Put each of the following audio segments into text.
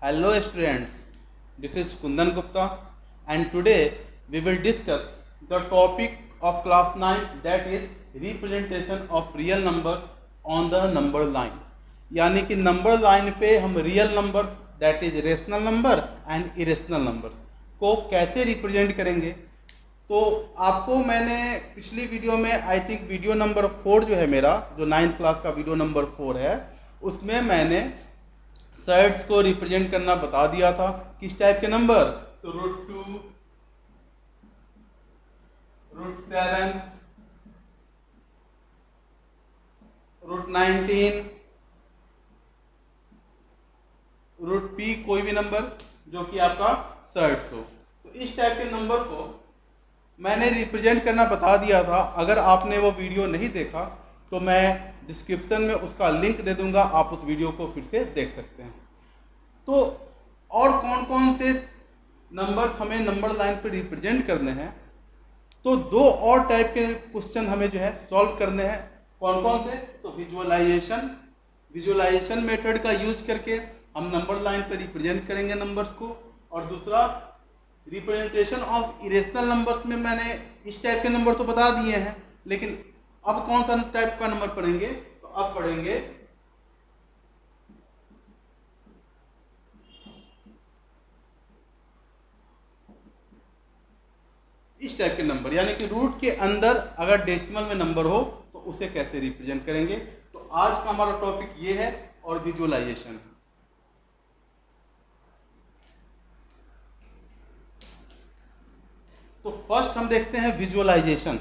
Hello students, this is Kundan Gupta and today we will discuss the topic of class 9, that is representation of real numbers on the number line. यानी कि number line पे हम real numbers that is rational number and irrational numbers को कैसे represent करेंगे। तो आपको मैंने पिछली वीडियो में आई थिंक वीडियो नंबर 4 जो है मेरा जो 9th क्लास का वीडियो नंबर 4 है उसमें मैंने साइड्स को रिप्रेजेंट करना बता दिया था। किस टाइप के नंबर, तो √2, √7, √19, √p, कोई भी नंबर जो कि आपका साइड्स हो। तो इस टाइप के नंबर को मैंने रिप्रेजेंट करना बता दिया था। अगर आपने वो वीडियो नहीं देखा तो मैं डिस्क्रिप्शन में उसका लिंक दे दूंगा, आप उस वीडियो को फिर से देख सकते हैं। तो और कौन कौन से नंबर्स हमें नंबर लाइन पे रिप्रेजेंट करने हैं, तो दो और टाइप के क्वेश्चन हमें जो है सॉल्व करने हैं। कौन कौन से, तो विजुअलाइजेशन मेथड का यूज करके हम नंबर लाइन पे रिप्रेजेंट करेंगे नंबर्स को, और दूसरा रिप्रेजेंटेशन ऑफ इरेशनल नंबर्स में मैंने इस टाइप के नंबर तो बता दिए हैं, लेकिन अब कौन सा टाइप का नंबर पढ़ेंगे, तो अब पढ़ेंगे इस टाइप के नंबर, यानी कि रूट के अंदर अगर डेसिमल में नंबर हो तो उसे कैसे रिप्रेजेंट करेंगे। तो आज का हमारा टॉपिक ये है और विजुअलाइजेशन है। तो फर्स्ट हम देखते हैं विजुअलाइजेशन।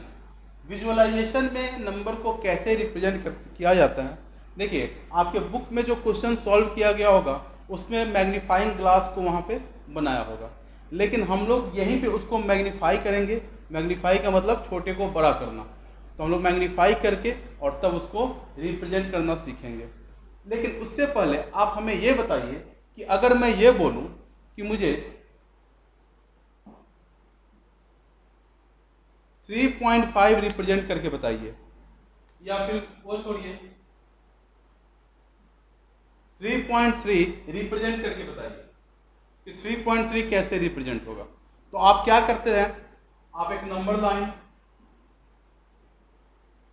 विजुअलाइजेशन में नंबर को कैसे रिप्रेजेंट किया जाता है। देखिए आपके बुक में जो क्वेश्चन सॉल्व किया गया होगा उसमें मैग्नीफाइंग ग्लास को वहां पे बनाया होगा, लेकिन हम लोग यहीं पे उसको मैग्नीफाई करेंगे। मैग्नीफाई का मतलब छोटे को बड़ा करना, तो हम लोग मैग्नीफाई करके और तब उसको रिप्रेजेंट करना सीखेंगे। लेकिन उससे पहले आप हमें ये बताइए कि अगर मैं ये बोलूं कि मुझे 3.5 रिप्रेजेंट करके बताइए, या फिर वो छोड़िए 3.3 रिप्रेजेंट करके बताइए कि 3.3 कैसे रिप्रेजेंट होगा। तो आप क्या करते हैं, आप एक नंबर लाइन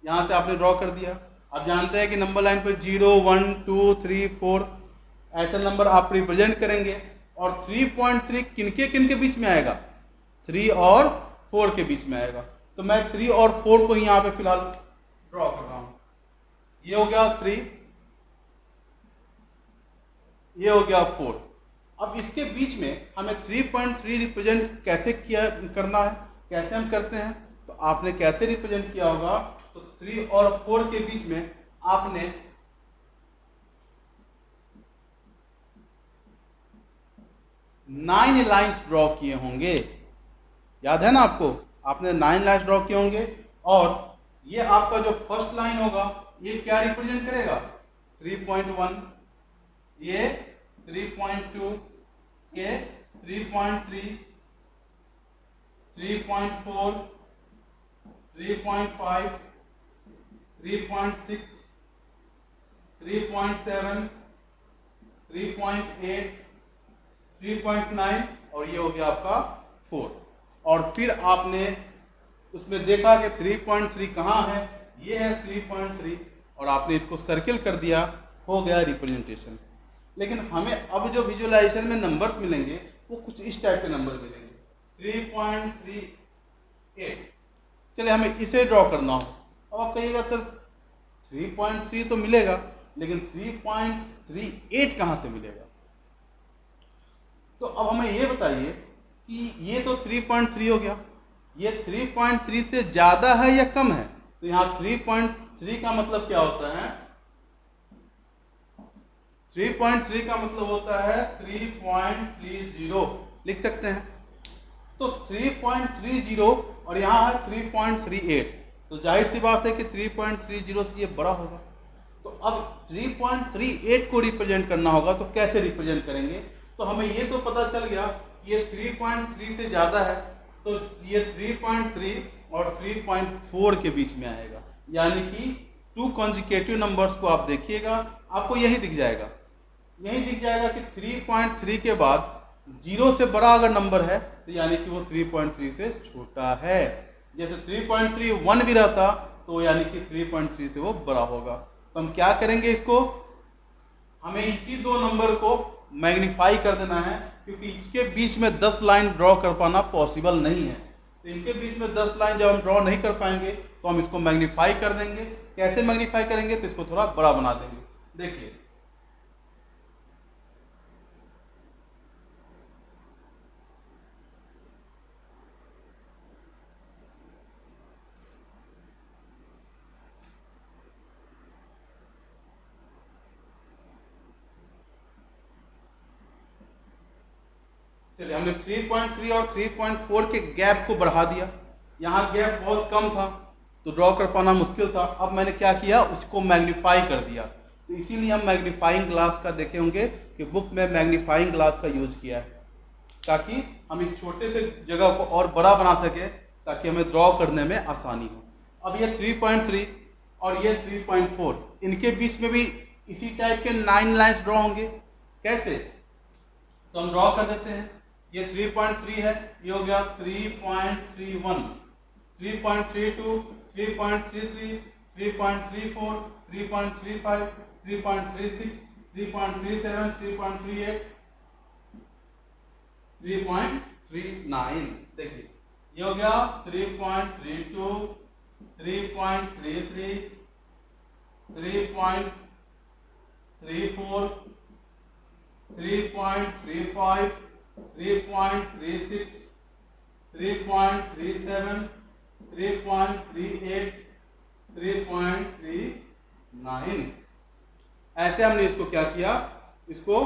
यहां से आपने ड्रॉ कर दिया। आप जानते हैं कि नंबर लाइन पर 0, 1, 2, 3, 4 ऐसे नंबर आप रिप्रेजेंट करेंगे, और 3.3 किनके किनके बीच में आएगा, 3 और 4 के बीच में आएगा। तो मैं 3 और 4 को यहां पे फिलहाल ड्रॉ कर रहा हूं। ये हो गया 3, ये हो गया 4। अब इसके बीच में हमें 3.3 रिप्रेजेंट कैसे किया करना है, कैसे हम करते हैं, तो आपने कैसे रिप्रेजेंट किया होगा, तो 3 और 4 के बीच में आपने नाइन लाइंस ड्रॉ किए होंगे। याद है ना आपको, आपने 9 लाइंस ड्रॉ किए होंगे, और ये आपका जो फर्स्ट लाइन होगा ये क्या रिप्रेजेंट करेगा, 3.1, ये 3.2, ये 3.3, 3.4, 3.5, 3.6, 3.7, 3.8, 3.9, और ये हो गया आपका 4। और फिर आपने उसमें देखा कि 3.3 कहाँ है, ये है 3.3, और आपने इसको सर्किल कर दिया, हो गया रिप्रेजेंटेशन। लेकिन हमें अब जो विजुअलाइजेशन में नंबर्स मिलेंगे वो कुछ इस टाइप के नंबर मिलेंगे, 3.38। चले हमें इसे ड्रॉ करना हो, अब आप कहिएगा सर 3.3 तो मिलेगा, लेकिन 3.38 कहाँ से मिलेगा। तो अब हमें ये बताइए कि ये तो 3.3 हो गया, ये 3.3 से ज्यादा है या कम है। तो यहाँ 3.3 का मतलब क्या होता है, 3.3 का मतलब होता है 3.30, लिख सकते हैं। तो 3.30 और यहाँ है 3.38, तो जाहिर सी बात है कि 3.30 से ये बड़ा होगा। तो अब 3.38 को रिप्रेजेंट करना होगा, तो कैसे रिप्रेजेंट करेंगे। तो हमें ये तो पता चल गया कि ये 3.3 से ज्यादा है, तो ये 3.3 और 3.4 के बीच में आएगा, यानी कि 2 कॉन्जिक्यूटिव नंबर्स को आप देखिएगा, आपको यही दिख जाएगा, यही दिख जाएगा कि 3.3 के बाद 0 से बड़ा अगर नंबर है तो यानी कि वो 3.3 से छोटा है। जैसे 3.31 भी रहता तो यानी कि 3.3 से वो बड़ा होगा। तो हम क्या करेंगे, इसको हमें इसी दो नंबर को मैग्नीफाई कर देना है, क्योंकि इसके बीच में 10 लाइन ड्रॉ कर पाना पॉसिबल नहीं है। तो इनके बीच में 10 लाइन जब हम ड्रॉ नहीं कर पाएंगे तो हम इसको मैग्नीफाई कर देंगे। कैसे मैग्नीफाई करेंगे, तो इसको थोड़ा बड़ा बना देंगे। देखिए चलिए, हमने 3.3 और 3.4 के गैप को बढ़ा दिया। यहाँ गैप बहुत कम था तो ड्रॉ कर पाना मुश्किल था। अब मैंने क्या किया, उसको मैग्नीफाई कर दिया। तो इसीलिए हम मैग्नीफाइंग ग्लास का देखे होंगे कि बुक में मैग्नीफाइंग ग्लास का यूज किया है, ताकि हम इस छोटे से जगह को और बड़ा बना सके, ताकि हमें ड्रॉ करने में आसानी हो। अब ये 3.3 और ये 3.4, इनके बीच में भी इसी टाइप के 9 लाइंस ड्रॉ होंगे। कैसे, तो हम ड्रॉ कर देते हैं। ये 3.3 है, ये हो गया 3.31, 3.32, 3.33, 3.34, 3.35, 3.36, 3.37, 3.38, 3.39। देखिए ये हो गया 3.32, 3.33, 3.34, 3.35, 3.36, 3.37, 3.38, 3.39। ऐसे हमने इसको क्या किया, इसको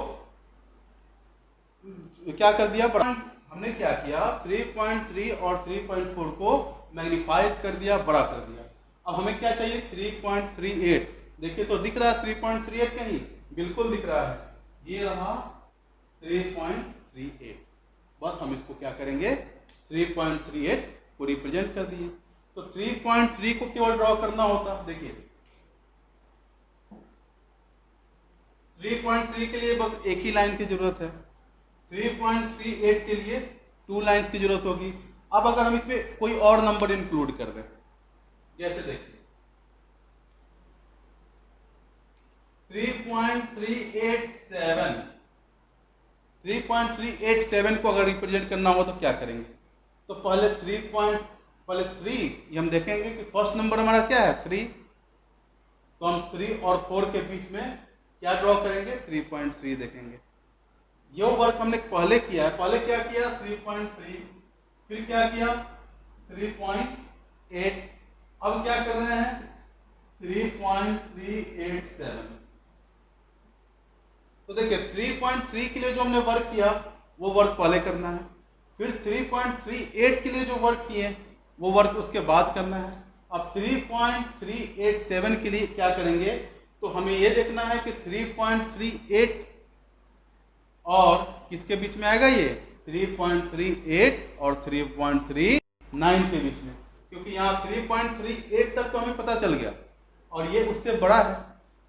क्या कर दिया, हमने क्या किया, 3.3 और 3.4 को मैग्नीफाइड कर दिया, बड़ा कर दिया। अब हमें क्या चाहिए, 3.38। देखिए तो दिख रहा है 3.38 कहीं, बिल्कुल दिख रहा है, ये रहा 3.38। बस हम इसको क्या करेंगे, 3.38 को रिप्रेजेंट कर दिए। तो 3.3 को केवल ड्रॉ करना होता। देखिए 3.3 के लिए बस एक ही लाइन की जरूरत है, 3.38 के लिए 2 लाइंस की जरूरत होगी। अब अगर हम इसमें कोई और नंबर इंक्लूड कर दें, जैसे देखिए 3.387, 3.387 को अगर रिप्रेजेंट करना हो तो क्या करेंगे, तो पहले 3 ये हम देखेंगे कि फर्स्ट नंबर हमारा क्या है 3, तो हम 3 और 4 के बीच में क्या ड्रॉ करेंगे, 3.3 देखेंगे। यो वर्क हमने पहले किया है, पहले क्या किया 3.3, फिर क्या किया 3.8, अब क्या कर रहे हैं 3.387। तो देखिए 3.3 के लिए जो हमने वर्क किया वो वर्क पहले करना है, फिर 3.38 के लिए जो वर्क किए वो वर्क उसके बाद करना है। अब 3.387 के लिए क्या करेंगे, तो हमें ये देखना है कि 3.38 और किसके बीच में आएगा, ये 3.38 और 3.39 के बीच में, क्योंकि यहाँ 3.38 तक तो हमें पता चल गया और ये उससे बड़ा है,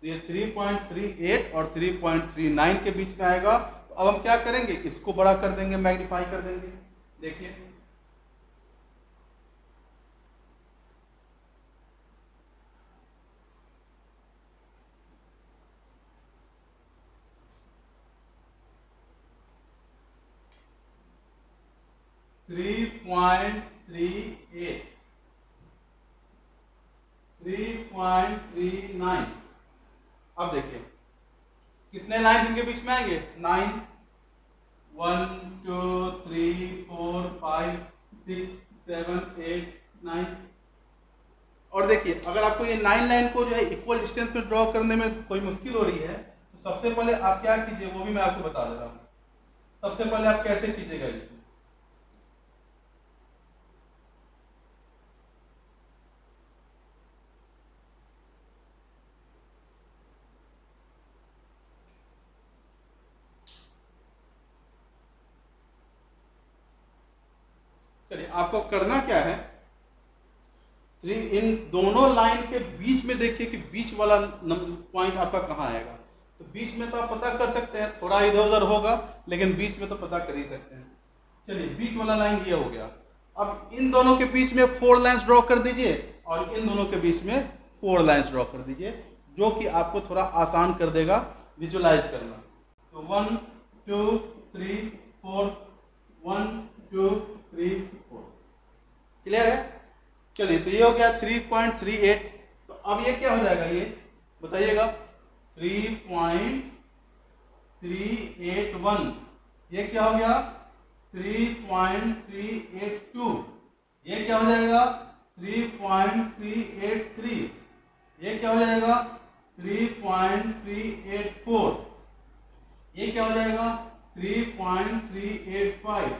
तो ये 3.38 और 3.39 के बीच में आएगा। तो अब हम क्या करेंगे, इसको बड़ा कर देंगे, मैग्नीफाई कर देंगे। देखिए थ्री पॉइंट थ्री एट, 3.39। अब देखिए कितने लाइन इनके बीच में आएंगे, 9, 1 2 3 4 5 6 7 8 9। और देखिए अगर आपको ये 9 लाइन को जो है इक्वल डिस्टेंस में ड्रॉ करने में कोई मुश्किल हो रही है, तो सबसे पहले आप क्या कीजिए वो भी मैं आपको बता दे रहा हूँ। सबसे पहले आप कैसे कीजिएगा इसको, चलिए आपको करना क्या है, इन दोनों लाइन के बीच में देखिए कि बीच वाला पॉइंट आपका कहाँ आएगा। तो बीच में तो आप पता कर सकते हैं, थोड़ा इधर उधर होगा लेकिन बीच में तो पता कर ही सकते हैं। चलिए बीच वाला लाइन ये हो गया। अब इन दोनों के बीच में 4 लाइंस ड्रॉ कर दीजिए और इन दोनों के बीच में 4 लाइंस ड्रॉ कर दीजिए, जो कि आपको थोड़ा आसान कर देगा विजुलाइज करना। तो 1 2 3 4, 1 2 3 4, क्लियर है। चलिए तो ये हो गया 3.38। तो अब ये क्या हो जाएगा, ये बताइएगा। 3.381, ये क्या हो गया 3.382, ये क्या हो जाएगा 3.383, ये क्या हो जाएगा 3.384, ये क्या हो जाएगा 3.385,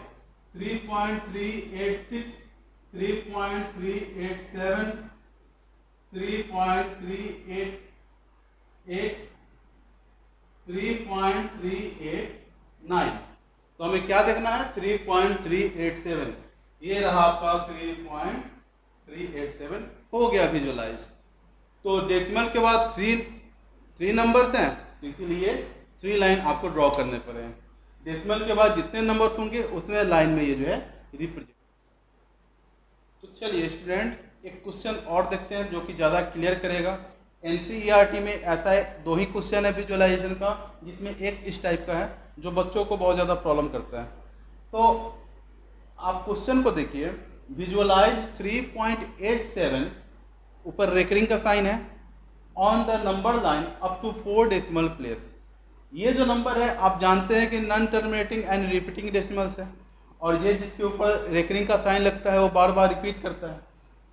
3.386, 3.387, 3.388, 3.389। तो हमें क्या देखना है 3.387, ये रहा आपका 3.387 हो गया विजुलाइज। तो डेसिमल के बाद थ्री नंबर्स हैं, इसीलिए 3 लाइन आपको ड्रॉ करने पड़े हैं। डेसिमल के बाद जितने नंबर्स होंगे उतने लाइन में ये जो है रिप्रेजेंट। तो चलिए स्टूडेंट्स एक क्वेश्चन और देखते हैं जो कि ज़्यादा क्लियर करेगा। एनसीईआरटी में ऐसा 2 ही क्वेश्चन है विजुअलाइजेशन का, जिसमें एक इस टाइप का है जो बच्चों को बहुत ज़्यादा प्रॉब्लम करता है। तो आप क्वेश्चन को देखिए, विजुअलाइज 3.87, ऊपर रेकरिंग का साइन है, on the number line up to 4 decimal place. ये जो नंबर है आप जानते हैं कि non terminating and repeating decimals है, और ये जिसके ऊपर रेकरिंग का साइन लगता है वो बार बार रिपीट करता है।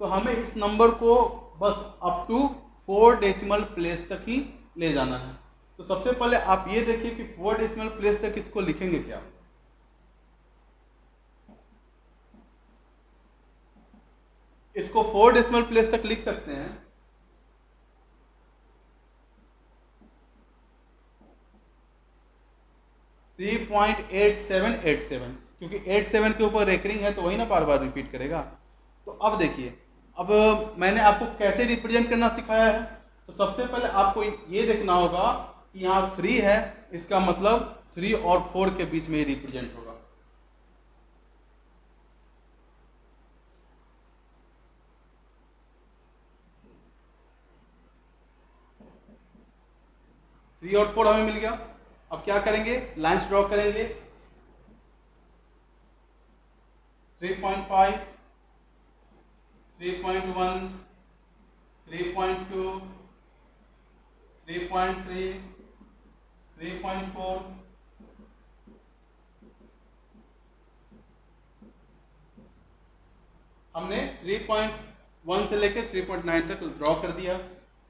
तो हमें इस नंबर को बस अप टू 4 डेसिमल प्लेस तक ही ले जाना है। तो सबसे पहले आप ये देखिए कि 4 डेसिमल प्लेस तक इसको लिखेंगे क्या। इसको 4 डेसिमल प्लेस तक लिख सकते हैं 3.8787, क्योंकि 87 के ऊपर रेकरिंग है तो वही ना बार बार रिपीट करेगा। तो अब देखिए, अब मैंने आपको कैसे रिप्रेजेंट करना सिखाया है। तो सबसे पहले आपको ये देखना होगा कि यहाँ 3 है, इसका मतलब 3 और 4 के बीच में ही रिप्रेजेंट होगा। थ्री और 4 हमें मिल गया। अब क्या करेंगे, लाइंस ड्रॉ करेंगे। 3.5, 3.1, 3.2, 3.3, 3.4, हमने 3.1 से लेकर 3.9 तक ड्रॉ कर दिया।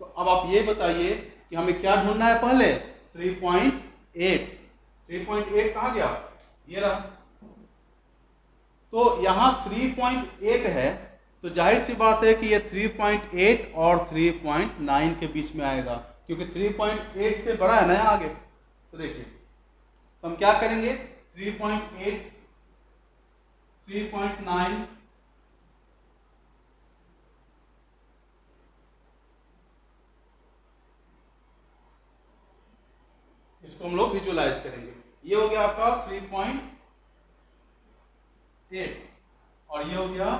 तो अब आप ये बताइए कि हमें क्या ढूंढना है पहले, 3.8। 3.8 कहाँ गया, ये रहा। तो यहाँ 3.8 है, तो जाहिर सी बात है कि ये 3.8 और 3.9 के बीच में आएगा, क्योंकि 3.8 से बड़ा है ना आगे। तो देखिए, तो हम क्या करेंगे, 3.8, 3.9, इसको हम लोग विजुअलाइज करेंगे। ये हो गया आपका 3.8 और ये हो गया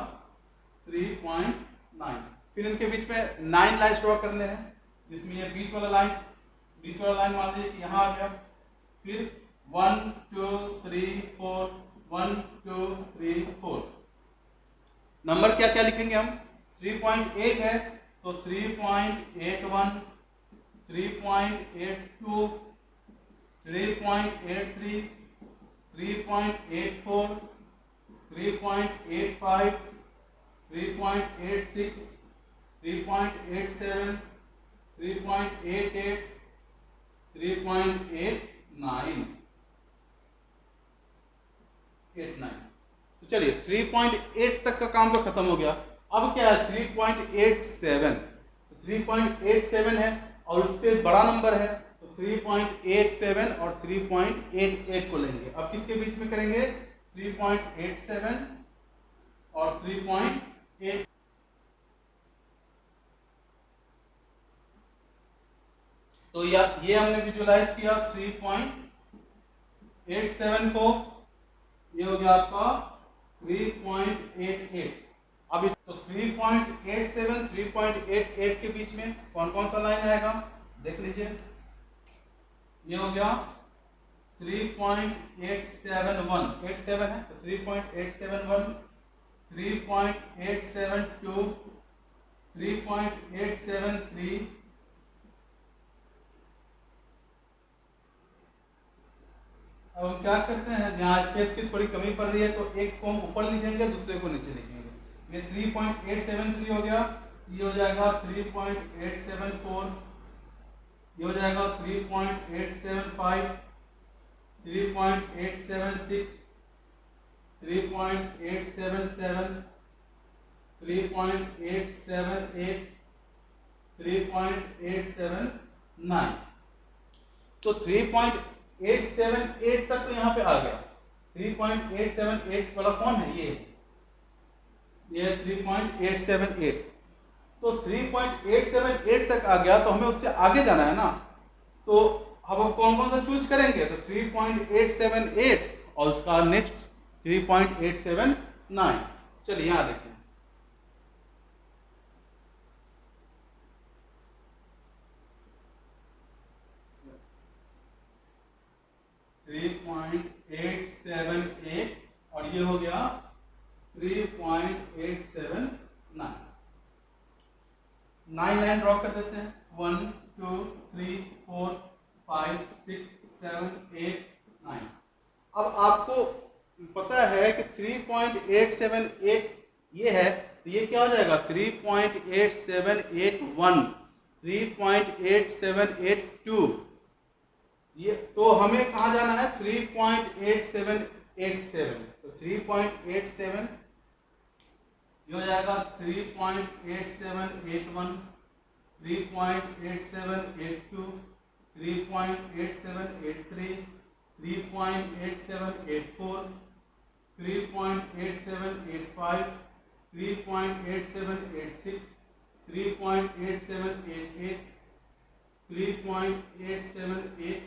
3.9। फिर इनके बीच में 9 लाइन्स ड्रॉ करने हैं, जिसमें ये बीच वाला लाइन मान लीजिए कि यहाँ आ गया। फिर 1 2 3 4, 1 2 3 4। नंबर क्या क्या लिखेंगे हम, 3.8 है तो 3.81, 3.82, 3.83, 3.84, 3.85, 3.86, 3.87, 3.88, 3.89। तो चलिए 3.8 तक का काम तो खत्म हो गया। अब क्या है 3.87। तो 3.87 है और उससे बड़ा नंबर है, तो 3.87 और 3.88 को लेंगे। अब किसके बीच में करेंगे, 3.87 और 3.8। तो ये हमने विजुलाइज किया 3.87 को, ये हो गया आपका 3.88। अब इस तो 3.87 3.88 के बीच में कौन कौन सा लाइन आएगा देख लीजिए। ये हो गया 3.871, 87 है तो 3.871, 3.872, 3.873, अब हम क्या करते हैं, जहाँ स्पेस की थोड़ी कमी पड़ रही है तो एक को हम ऊपर लिखेंगे, दूसरे को नीचे लिखेंगे। ये 3.873 हो गया, ये हो जाएगा 3.874, ये हो जाएगा 3.875, 3.876, 3.877, 3.878, 3.879। तो 3.878 तक तो यहाँ पे आ गया। 3.878 वाला कौन है, ये 3.878। तो 3.878 तक आ गया तो हमें उससे आगे जाना है ना, तो हम कौन कौन सा चूज करेंगे, तो 3.878 और उसका नेक्स्ट 3.879। चलिए यहां देखिए 3.878 और ये हो गया 3.879। 9 लाइन ड्रॉ कर देते हैं, 1 2 3 4 5 6 7 8 9। अब आपको पता है कि 3.878 ये है, तो ये क्या हो जाएगा 3.8781, 3.8782। ये तो हमें कहा जाना है 3.8787, तो 3.87 ये हो जाएगा 3.8781, 3.8782, 3.8783, 3.8784, 3.8785, 3.8786, 3.8788, 3.878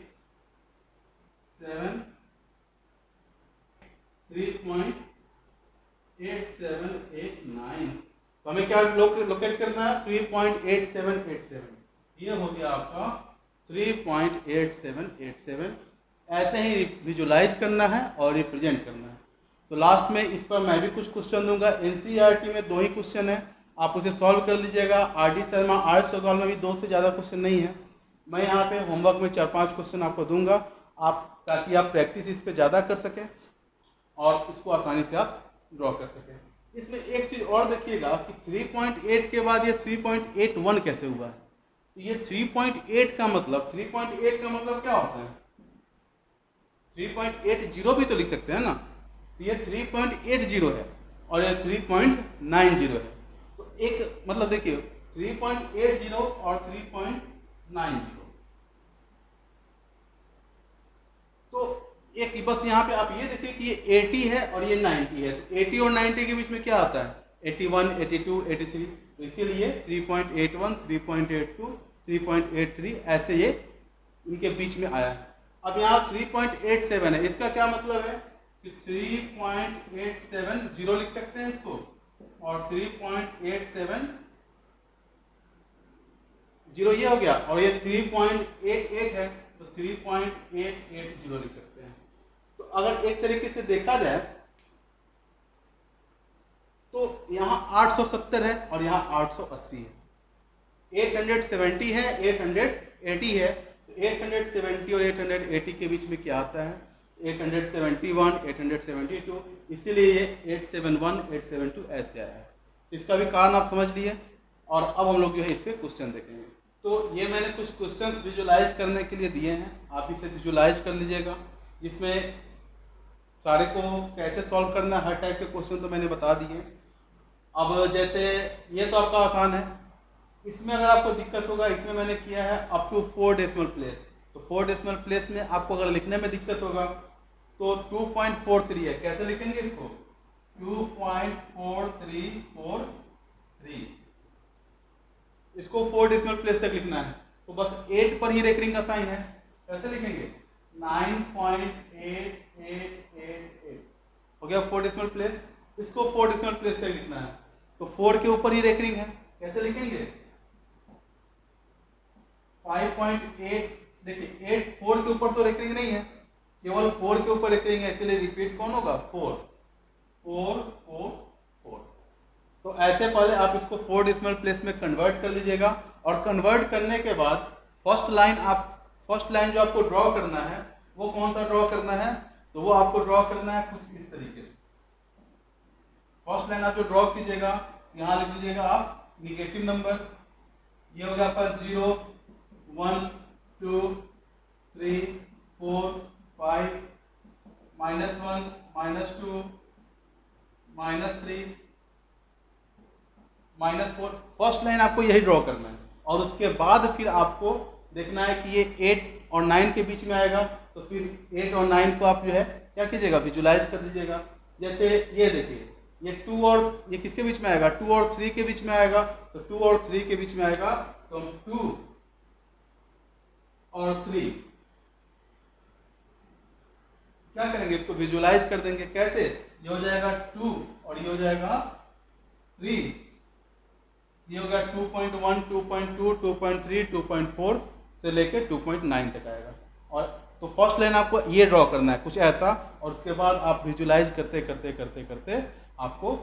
3.8789। तो हमें क्या लोकेट करना है 3.8787। ये हो गया आपका 3.8787। ऐसे ही विजुलाइज करना है और रिप्रेजेंट करना है। तो लास्ट में इस पर मैं भी कुछ क्वेश्चन दूंगा। एनसीईआरटी में 2 ही क्वेश्चन है, आप उसे सॉल्व कर लीजिएगा। आरडी शर्मा आर्ट्स सवाल में भी 2 से ज़्यादा क्वेश्चन नहीं है। मैं यहाँ पे होमवर्क में 4-5 क्वेश्चन आपको दूंगा, आप ताकि आप प्रैक्टिस इस पे ज़्यादा कर सकें और इसको आसानी से आप ड्रॉ कर सकें। इसमें एक चीज़ और देखिएगा कि 3.8 के बाद ये 3.81 कैसे हुआ है। तो ये 3.8 का मतलब 3.8 का मतलब क्या होता है, 3.80 भी तो लिख सकते हैं ना। तो ये 3.80 है और ये 3.90 है। तो एक मतलब देखिए 3.80 और 3.90, तो एक बस यहाँ पे आप ये देखिए कि ये 80 है और ये 90 है। तो 80 और 90 के बीच में क्या आता है 81, 82, 83। तो इसीलिए 3.81, 3.82, 3.83 ऐसे ये इनके बीच में आया है। अब यहाँ 3.87 है, इसका क्या मतलब है कि 3.87 लिख सकते हैं इसको, और 3.87 ये हो गया, और ये 3.88 है तो 3.880 लिख सकते हैं। तो अगर एक तरीके से देखा जाए तो यहाँ 870 है और यहाँ 880 है, 870 है, 880 है। तो 870 और 880 के बीच में क्या आता है 871, 872, इसीलिए ये 871, 872 ऐसे आया है। इसका भी कारण आप समझ लिए। और अब हम लोग जो है इस पे क्वेश्चन देखेंगे। तो ये मैंने कुछ क्वेश्चंस विजुलाइज करने के लिए दिए हैं, आप इसे विजुलाइज कर लीजिएगा, जिसमें सारे को कैसे सॉल्व करना है, हर टाइप के क्वेश्चन तो मैंने बता दिए। अब जैसे ये तो आपका आसान है, इसमें अगर आपको दिक्कत होगा, इसमें मैंने किया है अप टू 4 डेसिमल प्लेस। तो 4 डेसिमल प्लेस में आपको अगर लिखने में दिक्कत होगा तो 2.43 है, कैसे लिखेंगे इसको 2.4343, इसको 4 डेसिमल प्लेस तक लिखना है। तो बस 8 पर ही रेकरिंग का साइन है, कैसे लिखेंगे 9.8888 हो गया 4 डेसिमल प्लेस। इसको 4 डेसिमल प्लेस पे लिखना है, तो 4 के ऊपर ही रेकरिंग है, कैसे लिखेंगे 5.8। देखिए 8 4 के ऊपर तो रेकरिंग नहीं है, केवल 4 के ऊपर रेकरिंग है, इसलिए रिपीट कौन होगा 4 4 4 4। तो ऐसे पहले आप इसको 4 डेसिमल प्लेस में कन्वर्ट कर लीजिएगा, और कन्वर्ट करने के बाद फर्स्ट लाइन जो आपको ड्रॉ करना है वो कौन सा ड्रॉ करना है, तो वो आपको ड्रॉ करना है कुछ इस तरीके से। फर्स्ट लाइन आप जो ड्रॉ कीजिएगा, यहां लिख दीजिएगा आप निगेटिव नंबर, ये हो गया आपका 0 1 2 3 4 5 -1 -2 -3 -4। फर्स्ट लाइन आपको यही ड्रॉ करना है, और उसके बाद फिर आपको देखना है कि ये 8 और 9 के बीच में आएगा, तो फिर 8 और 9 को आप जो है क्या कीजिएगा विजुलाइज कर दीजिएगा। जैसे ये देखिए ये 2 और ये किसके बीच में आएगा 2 और 3 के बीच में आएगा, तो 2 और 3 के बीच में आएगा, तो हम 2 और 3 क्या करेंगे इसको विजुलाइज कर देंगे, कैसे ये हो जाएगा 2 और ये हो जाएगा 3, ये हो गया 2.1 2.2 2.3 2.4 से लेके 2.9 तक आएगा। और तो फर्स्ट लाइन आपको ये ड्रॉ करना है कुछ ऐसा, और उसके बाद आप विजुलाइज करते करते करते करते आपको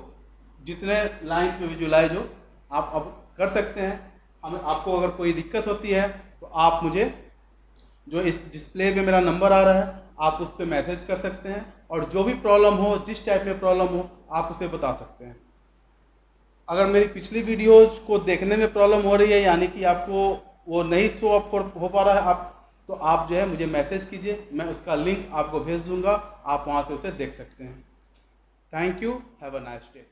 जितने लाइंस में विजुलाइज हो आप अब कर सकते हैं। आपको अगर कोई दिक्कत होती है तो आप मुझे जो इस डिस्प्ले पे मेरा नंबर आ रहा है आप उस पर मैसेज कर सकते हैं, और जो भी प्रॉब्लम हो जिस टाइप में प्रॉब्लम हो आप उसे बता सकते हैं। अगर मेरी पिछली वीडियोज को देखने में प्रॉब्लम हो रही है, यानी कि आपको वो नहीं शो अप हो पा रहा है तो आप जो है मुझे मैसेज कीजिए, मैं उसका लिंक आपको भेज दूंगा, आप वहाँ से उसे देख सकते हैं। Thank you, have a nice day.